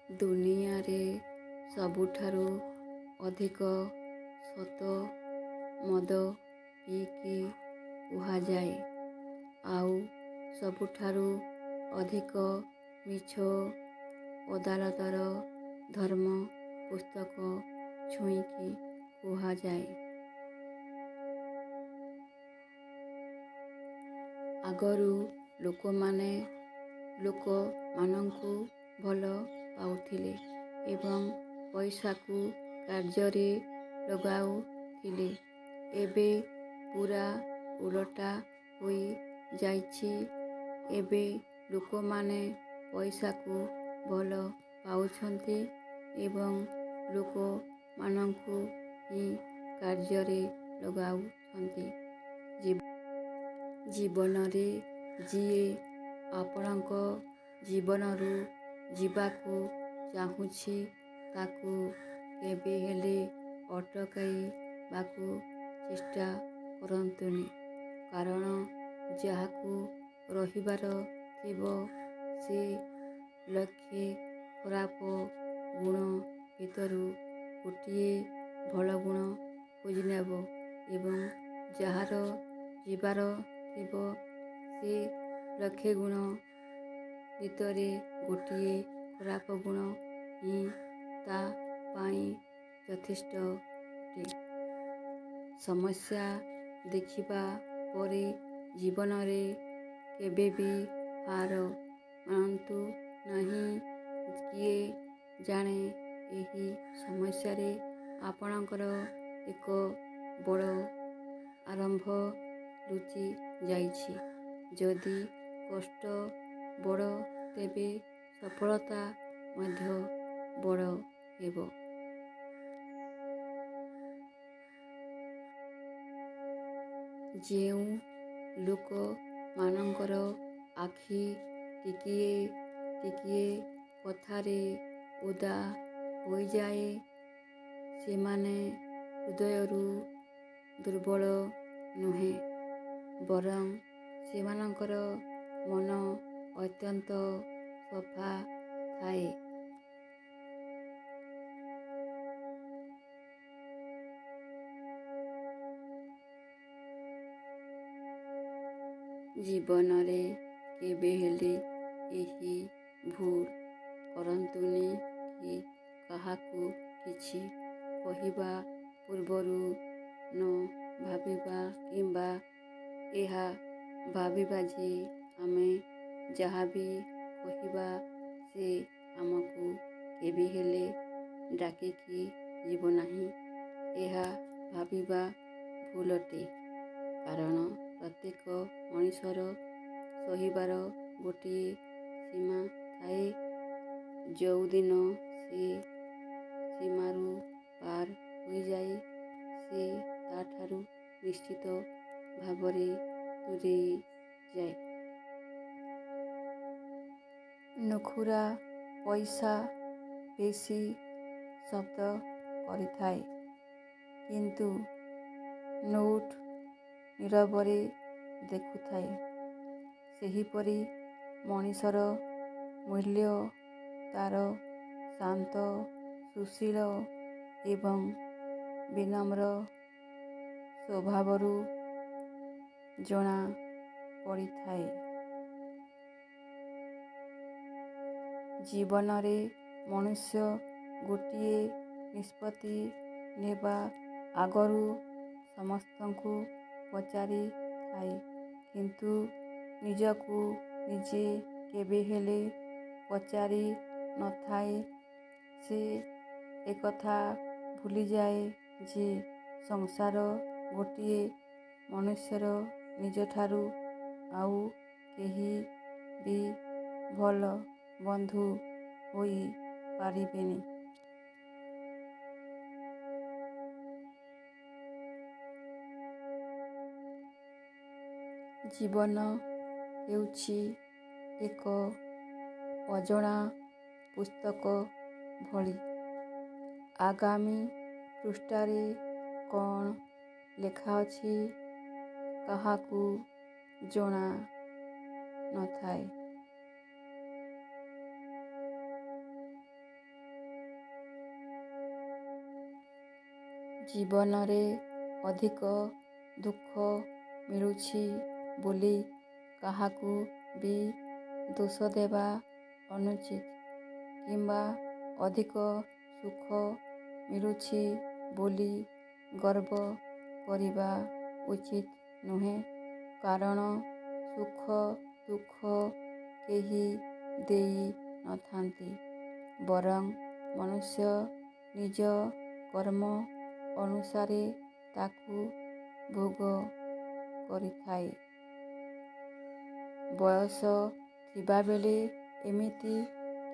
ଦୁନିଆରେ ସବୁଠାରୁ ଅଧିକ ସତ ମଦ ପିଇକି କୁହାଯାଏ, ଆଉ ସବୁଠାରୁ ଅଧିକ ମିଛ ଅଦାଲତର ଧର୍ମ ପୁସ୍ତକ ଛୁଇଁକି କୁହାଯାଏ। ଆଗରୁ ଲୋକମାନଙ୍କୁ ଭଲ ପାଉଥିଲେ ଏବଂ ପଇସାକୁ କାର୍ଯ୍ୟରେ ଲଗାଉଥିଲେ। ଏବେ ପୂରା ଓଲଟା ହୋଇଯାଇଛି। ଏବେ ଲୋକମାନେ ପଇସାକୁ ଭଲ ପାଉଛନ୍ତି ଏବଂ ଲୋକମାନଙ୍କୁ ହିଁ କାର୍ଯ୍ୟରେ ଲଗାଉଛନ୍ତି। ଜୀବନରେ ଯିଏ ଆପଣଙ୍କ ଜୀବନରୁ ଯିବାକୁ ଚାହୁଁଛି ତାକୁ କେବେ ହେଲେ ଅଟକାଇବାକୁ ଚେଷ୍ଟା କରନ୍ତୁନି, କାରଣ ଯାହାକୁ ରହିବାର ଥିବ ସେ ଲକ୍ଷେ ଖରାପ ଗୁଣ ଭିତରୁ ଗୋଟିଏ ଭଲ ଗୁଣ ଖୋଜିନେବ ଏବଂ ଯାହାର ଯିବାର ଥିବ ସେ ଲକ୍ଷେ ଗୁଣ ଭିତରେ ଗୋଟିଏ ଖରାପ ଗୁଣ ହିଁ ତା ପାଇଁ ଯଥେଷ୍ଟ ଅଟେ। ସମସ୍ୟା ଦେଖିବା ପରେ ଜୀବନରେ କେବେବି ହାର ମାନନ୍ତୁ ନାହିଁ। କିଏ ଜାଣେ ଏହି ସମସ୍ୟାରେ ଆପଣଙ୍କର ଏକ ବଡ଼ ଆରମ୍ଭ ଲୁଚି ଯାଇଛି। ଯଦି କଷ୍ଟ ବଡ଼ ତେବେ ସଫଳତା ମଧ୍ୟ ବଡ଼ ହେବ। ଯେଉଁ ଲୋକମାନଙ୍କର ଆଖି ଟିକିଏ ଟିକିଏ କଥାରେ ଓଦା ହୋଇଯାଏ, ସେମାନେ ହୃଦୟରୁ ଦୁର୍ବଳ ନୁହେଁ, ବରଂ ସେମାନଙ୍କର ମନ ଅତ୍ୟନ୍ତ ସଫା ଥାଏ। ଜୀବନରେ କେବେ ହେଲେ ଏହି ଭୁଲ କରନ୍ତୁନି କି କାହାକୁ କିଛି କହିବା ପୂର୍ବରୁ ନ ଭାବିବା କିମ୍ବା ଏହା ଭାବିବା ଯେ ଆମେ ଯାହାବି କହିବା ସେ ଆମକୁ କେବେ ହେଲେ ଡାକିକି ଯିବ ନାହିଁ। ଏହା ଭାବିବା ଭୁଲ ଅଟେ, କାରଣ ପ୍ରତ୍ୟେକ ମଣିଷର ସହିବାର ଗୋଟିଏ ସୀମା ଥାଏ। ଯେଉଁଦିନ ସେ ସୀମାରୁ ପାର ହୋଇଯାଏ ସେ ତାଠାରୁ ନିଶ୍ଚିତ ଭାବରେ ଦୂରେଇ ଯାଏ। ନୁଖୁରା ପଇସା ବେଶୀ ଶବ୍ଦ କରିଥାଏ, କିନ୍ତୁ ନୋଟ ନୀରବରେ ଦେଖୁଥାଏ। ସେହିପରି ମଣିଷର ମୂଲ୍ୟ ତାର ଶାନ୍ତ, ସୁଶୀଳ ଏବଂ ବିନମ୍ର ସ୍ୱଭାବରୁ ଜଣା ପଡ଼ିଥାଏ। ଜୀବନରେ ମନୁଷ୍ୟ ଗୋଟିଏ ନିଷ୍ପତ୍ତି ନେବା ଆଗରୁ ସମସ୍ତଙ୍କୁ ପଚାରିଥାଏ, କିନ୍ତୁ ନିଜକୁ ନିଜେ କେବେ ହେଲେ ପଚାରି ନଥାଏ। ସେ ଏକଥା ଭୁଲିଯାଏ ଯେ ସଂସାର ଗୋଟିଏ ମନୁଷ୍ୟର ନିଜଠାରୁ ଆଉ କେହି ବି ଭଲ ବନ୍ଧୁ ହୋଇ ପାରିବେନି। ଜୀବନ ହେଉଛି ଏକ ଅଜଣା ପୁସ୍ତକ ଭଳି। ଆଗାମୀ ପୃଷ୍ଠାରେ କ'ଣ ଲେଖାଅଛି କାହାକୁ ଜଣା ନଥାଏ। ଜୀବନରେ ଅଧିକ ଦୁଃଖ ମିଳୁଛି ବୋଲି କାହାକୁ ବି ଦୋଷ ଦେବା ଅନୁଚିତ କିମ୍ବା ଅଧିକ ସୁଖ ମିଳୁଛି ବୋଲି ଗର୍ବ କରିବା ଉଚିତ ନୁହେଁ। କାରଣ ସୁଖ ଦୁଃଖ କେହି ଦେଇ ନଥାନ୍ତି, ବରଂ ମନୁଷ୍ୟ ନିଜ କର୍ମ ଅନୁସାରେ ତାକୁ ଭୋଗ କରିଥାଏ। ବୟସ ଥିବାବେଳେ ଏମିତି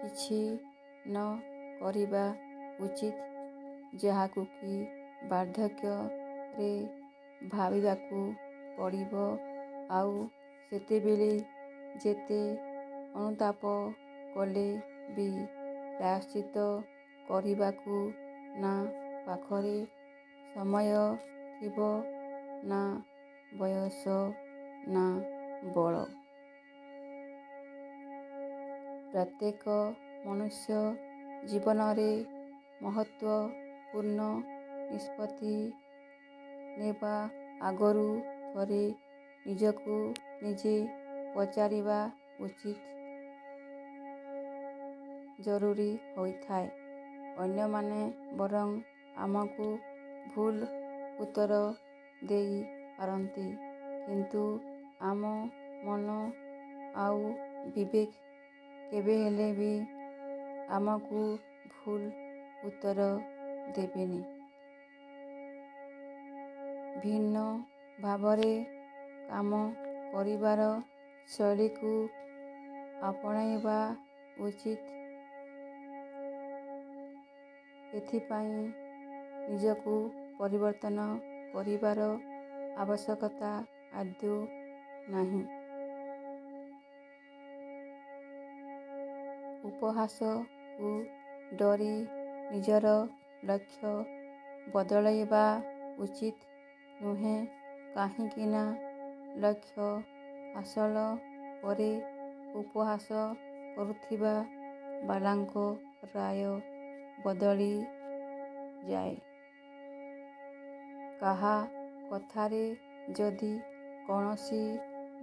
କିଛି ନ କରିବା ଉଚିତ ଯାହାକୁ କି ବାର୍ଦ୍ଧକ୍ୟରେ ଭାବିବାକୁ ପଡ଼ିବ। ଆଉ ସେତେବେଳେ ଯେତେ ଅନୁତାପ କଲେ ବି ପ୍ରାୟଶ୍ଚିତ୍ତ କରିବାକୁ ନା ପାଖରେ ସମୟ ଥିବ, ନା ବୟସ, ନା ବଳ। ପ୍ରତ୍ୟେକ ମନୁଷ୍ୟ ଜୀବନରେ ମହତ୍ତ୍ୱପୂର୍ଣ୍ଣ ନିଷ୍ପତ୍ତି ନେବା ଆଗରୁ ଥରେ ନିଜକୁ ନିଜେ ପଚାରିବା ଉଚିତ ଜରୁରୀ ହୋଇଥାଏ। ଅନ୍ୟମାନେ ବରଂ ଆମକୁ ଭୁଲ ଉତ୍ତର ଦେଇ ପାରନ୍ତି, କିନ୍ତୁ ଆମ ମନ ଆଉ ବିବେକ କେବେହେଲେ ବି ଆମକୁ ଭୁଲ ଉତ୍ତର ଦେବେନି। ଭିନ୍ନ ଭାବରେ କାମ କରିବାର ଶୈଳୀକୁ ଆପଣାଇବା ଉଚିତ। ଏଥିପାଇଁ ନିଜକୁ ପରିବର୍ତ୍ତନ କରିବାର ଆବଶ୍ୟକତା ଆଦୌ ନାହିଁ। ଉପହାସକୁ ଡରି ନିଜର ଲକ୍ଷ୍ୟ ବଦଳାଇବା ଉଚିତ ନୁହେଁ, କାହିଁକି ନା ଲକ୍ଷ୍ୟ ହାସଲ ପରେ ଉପହାସ କରୁଥିବା ବାଲାଙ୍କ ରାୟ ବଦଳି ଯାଏ। କାହା କଥାରେ ଯଦି କୌଣସି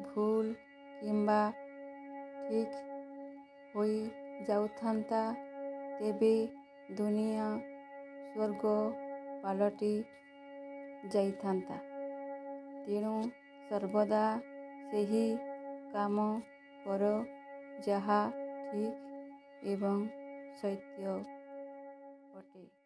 ଭୁଲ କିମ୍ବା ଠିକ୍ ହୋଇ ଯାଉଥାନ୍ତା, ତେବେ ଦୁନିଆ ସ୍ୱର୍ଗ ପାଲଟି ଯାଇଥାନ୍ତା। ତେଣୁ ସର୍ବଦା ସେହି କାମ କର ଯାହା ଠିକ୍ ଏବଂ ସତ୍ୟ ଅଟେ।